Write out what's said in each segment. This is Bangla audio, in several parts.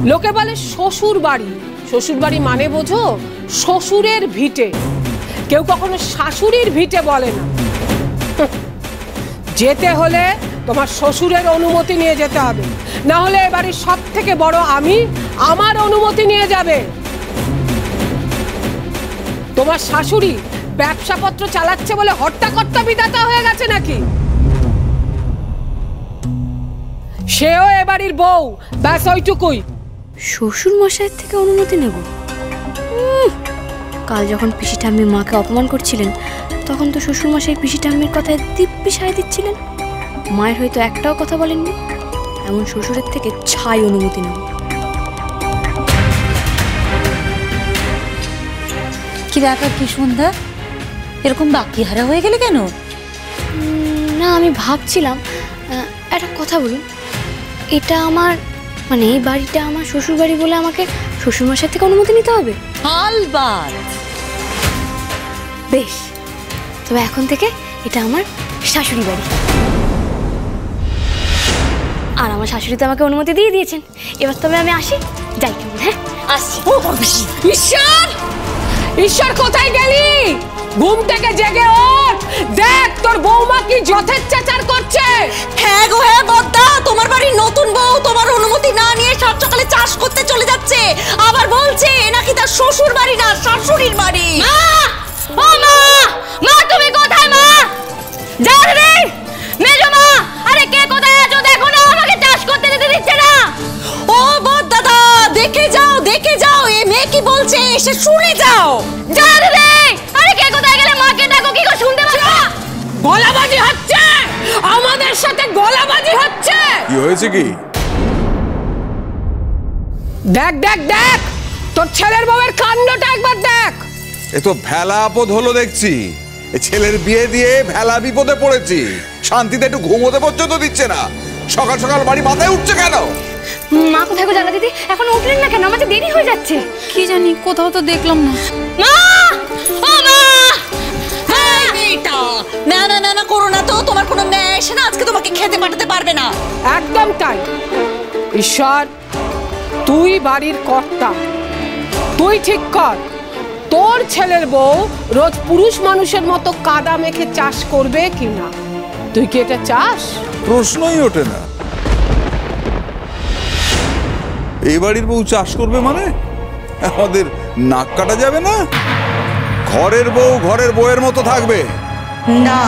লোকে বলে শ্বশুর বাড়ি, শ্বশুর বাড়ি মানে বোঝো শ্বশুরের ভিটে, কেউ কখনো শাশুড়ির ভিটে বলে না। যেতে হলে তোমার শ্বশুরের অনুমতি নিয়ে যেতে হবে, না হলে এ বাড়ির সব থেকে বড় আমি, আমার অনুমতি নিয়ে যাবে। তোমার শাশুড়ি ব্যবসাপত্র চালাচ্ছে বলে হট্টাকট্টা বিধাতা হয়ে গেছে নাকি? সেও এ বাড়ির বউ, ব্যাস ওইটুকুই। শ্বশুর মশাইয়ের থেকে অনুমতি নেব? কাল যখন পিসি ঠাম্মি মাকে অপমান করছিলেন তখন তো শ্বশুর মশাই পিসি ঠাম্মির কথায় দিব্যি সায় দিচ্ছিলেন। মায়ের হয়তো একটাও কথা বলেননি। এমন শ্বশুরের থেকে ছাই অনুমতি নেব। কি ব্যাপার কি সন্ধ্যা, এরকম বাকি হারা হয়ে গেলে কেন? না, আমি ভাবছিলাম একটা কথা বলুন, এটা আমার মানে এই বাড়িটা আমার শ্বশুর বাড়ি বলে আমাকে শ্বশুরমশাই থেকে অনুমতি নিতে হবে? আলবাত। বেশ, তবে এখন থেকে এটা আমার শাশুড়ি বাড়ি। আর আমার শাশুড়ি তো আমাকে অনুমতি দিয়ে দিয়েছেন। এবার তবে আমি আসি, যাই কেমন? হ্যাঁ, আসছি। ঈশ্বর, ঈশ্বর কোথায় গেলি? ঘুম থেকে জেগে ওঠ, দেখ তোর বৌমা কি যথেচ্ছাচার করছে। হ্যাঁ গো হ্যাঁ বদ্দা, তোমার বাড়ির নতুন বউ তোমার অনুমতি না নিয়ে সাত সকালে চাষ করতে চলে যাচ্ছে, আবার বলছে নাকি তার শ্বশুর বাড়ি না শাশুড়ির বাড়ি। মা, ও মা, মা তুমি কোথায়? মা যাও রে, মেজো মা, আরে কে কোথায় আছো দেখো না, আমাকে চাষ করতে যেতে দিচ্ছে না। ও বদ্দাদা, দেখে যাও দেখে যাও, এ মেয়ে কি বলছে এসে শুনে যাও। যাও রে, আরে কে কোথায় গেলে মাকে ডাকো, কি গো শুনতে পাচ্ছ? গলাবাজি হচ্ছে, আমাদের সাথে গলাবাজি হচ্ছে। কি হয়েছে কি? দেখ দেখ দেখ, তোর ছেলের বউয়ের কাণ্ডটা একবার দেখ। এ তো ভেলা আপদ হলো দেখছি। এ ছেলের বিয়ে দিয়ে ভেলা বিপদে পড়েছি, শান্তিতে একটু ঘুমোতে পর্যন্ত দিচ্ছে না। সকাল সকাল বাড়ি মাথায় উঠছে কেন? মা কোথায় গো জানা দিদি, এখনো উঠলেন না কেন? আমাদের দেরি হয়ে যাচ্ছে। কি জানি, কোথাও তো দেখলাম না। মা, ও মা, হ্যাঁ বেটা, না না না না করো না তো, তোমার কোনো মেয়ে এসে না আজকে তোমাকে খেতে পাঠাতে পারবে না। একদম তাই। ঈশ্বর, তুই বাড়ির কর্তা, তুই ঠিক কর তোর ছেলের বউ রোজ পুরুষ মানুষের মতো কাদা মেখে চাষ করবে কিনা। তুই কি এটা চাস? প্রশ্নই ওঠে না। এই বাড়ির বউ চাষ করবে মানে আমাদের নাক কাটা যাবে না? ঘরের বউ ঘরের বউয়ের মতো থাকবে না,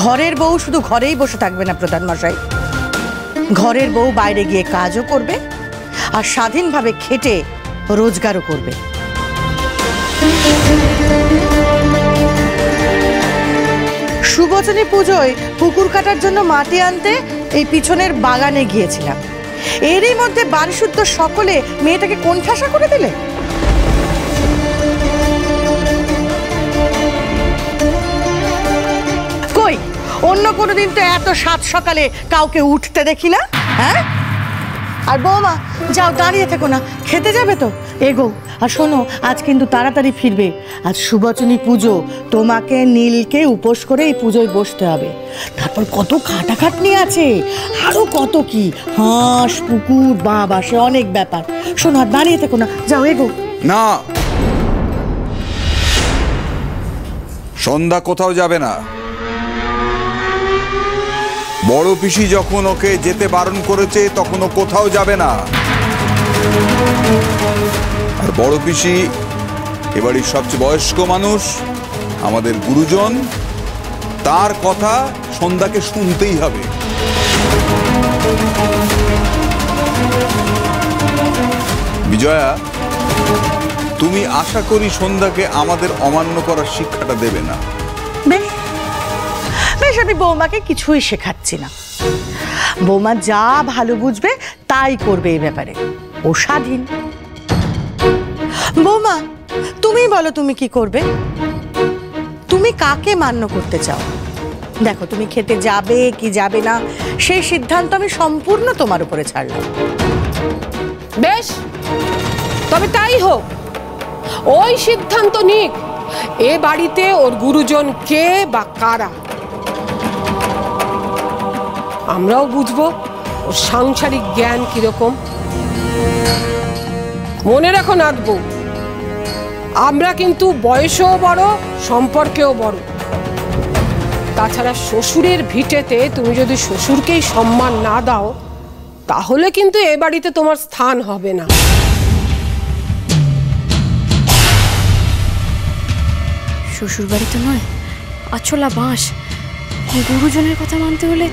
ঘরের বউ শুধু ঘরেই বসে থাকবে না প্রধান মশাই, ঘরের বউ বাইরে গিয়ে কাজও করবে আর স্বাধীনভাবে খেটে রোজগারও করবে। সুবচনী পুজোয় পুকুর কাটার জন্য মাটি আনতে এই পিছনের বাগানে গিয়েছিলাম, এরই মধ্যে বাড়িশুদ্ধ সকলে মেয়েটাকে কোণঠাসা করে দিলে। কই অন্য কোনো দিন তো এত সাত সকালে কাউকে উঠতে দেখি না। হ্যাঁ, আর বৌমা যাও, দাঁড়িয়ে থেকো না, খেতে যাবে তো, এগো। আর শোনো, আজ কিন্তু তাড়াতাড়ি ফিরবে, আজ সুবচনী পুজো, তোমাকে নীলকে উপোস করে এই পুজোয় বসতে হবে। তারপর কত খাটাখাটনি আছে, আরো কত কি, হাঁস পুকুর বাসে অনেক ব্যাপার। শোনো, আর দাঁড়িয়ে থেকো না, যাও এগো। না, সন্ধ্যা কোথাও যাবে না। বড় পিসি যখন ওকে যেতে বারণ করেছে তখন ও কোথাও যাবে না। আর বড় পিসি এবাড়ির সবচেয়ে বয়স্ক মানুষ, আমাদের গুরুজন, তার কথা সন্ধ্যাকে শুনতেই হবে। বিজয়া, তুমি আশা করি সন্ধ্যাকে আমাদের অমান্য করার শিক্ষাটা দেবে না। বেশ, আমি বৌমাকে কিছুই শেখাচ্ছি না। বৌমা যা ভালো বুঝবে তাই করবে, এই ব্যাপারে ও স্বাধীন। বৌমা, তুমি বলো তুমি কি করবে? তুমি কাকে মান্য করতে চাও? দেখো, তুমি খেতে যাবে কি যাবে না সেই সিদ্ধান্ত আমি সম্পূর্ণ তোমার উপরে ছাড়লাম। বেশ, তবে তাই হোক। ওই সিদ্ধান্ত নিক এ বাড়িতে ওর গুরুজন কে বা কারা। আমরাও বুঝবো ওর সাংসারিক জ্ঞান কিরকম। মনে রাখো নাথবু, আমরা কিন্তু বয়সেও বড়, সম্পর্কেও বড়। তাছাড়া শ্বশুরের ভিটেতে তুমি যদি শ্বশুরকেই সম্মান না দাও, তাহলে কিন্তু এ বাড়িতে তোমার স্থান হবে না। শ্বশুর বাড়ি তো নয়, আছলা বাঁশ। গুরুজনের কথা মানতে হলে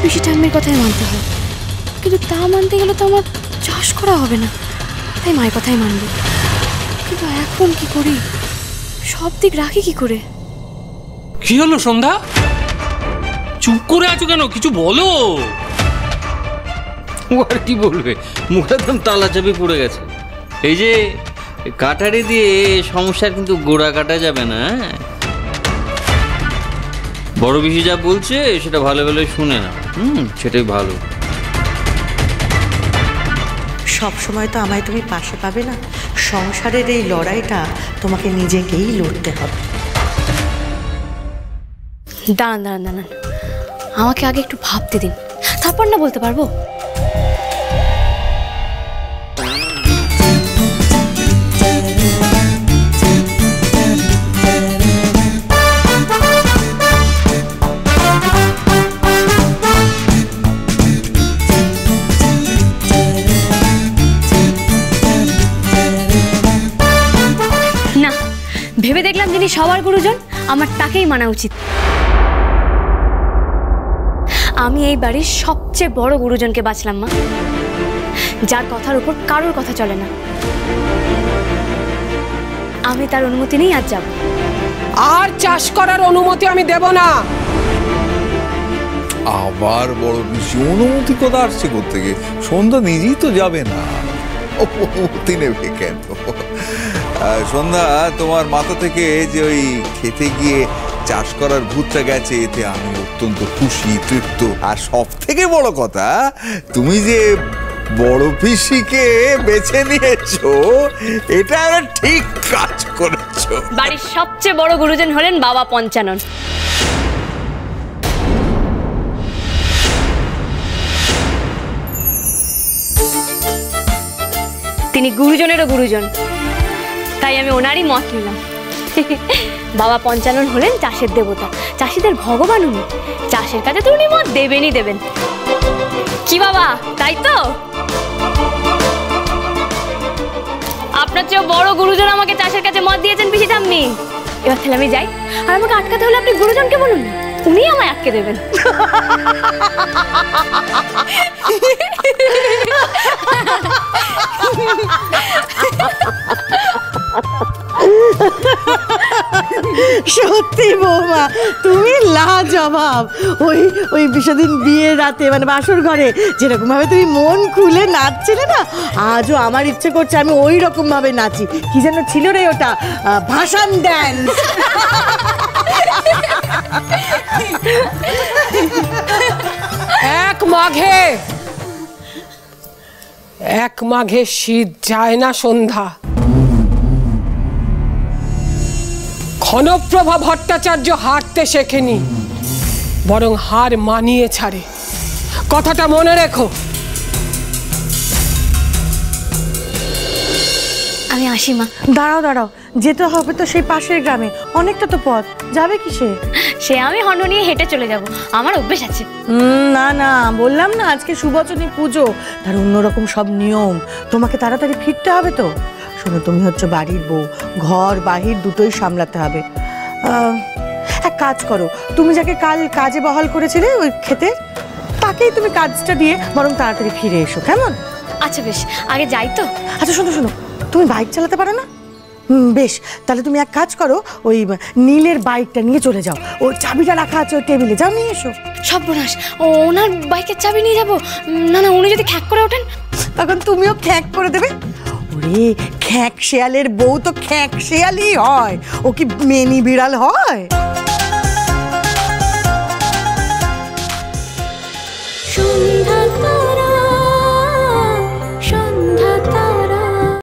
পিসি ঠাম্মির কথাই মানতে হয়, কিন্তু তা মানতে গেলে তো আমার চাষ করা হবে না, তাই মায়ের কথাই মানব। কিন্তু এখন কি করি, সব দিক রাখি কি করে? কি হলো সন্ধ্যা, চুপ করে আছো কেন? কিছু বলো। ও আর কি বলবে, মুখে একদম তালা চাবি পড়ে গেছে। এই যে কাটারি দিয়ে সমস্যার কিন্তু গোড়া কাটা যাবে না। বড় বেশি যা বলছে সেটা ভালো ভালো শুনে না, সেটাই ভালো। সব সময় তো আমায় তুমি পাশে পাবে না, সংসারের এই লড়াইটা তোমাকে নিজেকেই লড়তে হবে। দাঁড়ান দাঁড়ান দাঁড়ান, আমাকে আগে একটু ভাবতে দিন, তারপর না বলতে পারবো। না, ভেবে দেখলাম যিনি সবার গুরুজন, আমার তাকেই মানা উচিত। আমি এই বাড়ির সবচেয়ে বড় গুরুজনকে বাঁচলাম মা, যার কথার উপর কারোর কথা চলে না। আমি তার অনুমতি নেই আজ যাব। আর চাষ করার অনুমতি আমি দেব না। আবার বড় বেশি অনুমতি কথা আসছে কোত্থেকে? সন্ধ্যা নিজেই তো যাবে না, অনুমতি নেবে কেন? সন্ধ্যা, তোমার মাথা থেকে যে ওই খেতে গিয়ে চাষ করার ভূতটা গেছে, এতে আমি অত্যন্ত খুশি, তৃপ্ত। আর সব থেকে বড় কথা, তুমি যে বড় পিসিকে বেছে নিয়েছো, এটা একটা ঠিক কাজ করেছো। বাড়ির সবচেয়ে বড় গুরুজন হলেন বাবা পঞ্চানন। তিনি গুরুজনেরও গুরুজন, তাই আমি ওনারই মত নিলাম। বাবা পঞ্চানন হলেন চাষের দেবতা, চাষিদের ভগবান উনি। চাষের কাজে তো উনি মত দেবেনই দেবেন। কি বাবা, তাই তো? আপনার চেয়ে বড় গুরুজন আমাকে চাষের কাজে মত দিয়েছেন পিসি ঠাম্মি। এবার তাহলে আমি যাই, আর আমাকে আটকাতে হলে আপনি গুরুজনকে বলুন, উনি আমায় আটকে দেবেন। সত্যি বৌমা, তুমি লাজবাব। ওই সেদিন বিয়ের রাতে, মানে বাসর ঘরে যেরকম ভাবে তুমি মন খুলে নাচছিলে না, আজও আমার ইচ্ছে করছে আমি ওই রকম ভাবে নাচি। কি যেন ছিল রে ওটা, ভাষণ ড্যান্স। এক মাঘে শীত যায় না সন্ধ্যা। ক্ষণপ্রভা ভট্টাচার্য হারতে শেখেনি, বরং হার মানিয়ে ছাড়ে। কথাটা মনে রেখো। আমি আসি মা। দাঁড়াও দাঁড়াও, যেতে হবে তো সেই পাশের গ্রামে, অনেকটা তো পথ, যাবে কিসে? সে আমি হর্ন নিয়ে হেঁটে চলে যাব, আমার অভ্যেস আছে। না না, বললাম না আজকে সুবচনী পুজো, তার অন্যরকম সব নিয়ম, তোমাকে তাড়াতাড়ি ফিরতে হবে তো। শোনো, তুমি হচ্ছে বাড়ির বউ, ঘর বাহির দুটোই সামলাতে হবে। এক কাজ করো, তুমি যাকে কাল কাজে বহাল করেছিলে ওই খেতে, তাকেই তুমি কাজটা দিয়ে বরং তাড়াতাড়ি ফিরে এসো, কেমন? আচ্ছা বেশ, আগে যাই তো। আচ্ছা শোনো শোনো, তুমি বাইক চালাতে পারো না? বেশ, তাহলে তুমি এক কাজ করো, ওই নীলের বাইকটা নিয়ে চলে যাও, ও চাবিটা রাখা আছে ওই টেবিলে, যাও নিয়ে এসো। সর্বনাশ, ওনার বাইকের চাবি নিয়ে যাব? না না, উনি যদি খ্যাক করে ওঠেন, তখন তুমিও খ্যাক করে দেবে। ওরে, খ্যাক শেয়ালের বউ তো খ্যাক শেয়ালই হয়, ও কি মেনি বিড়াল হয়?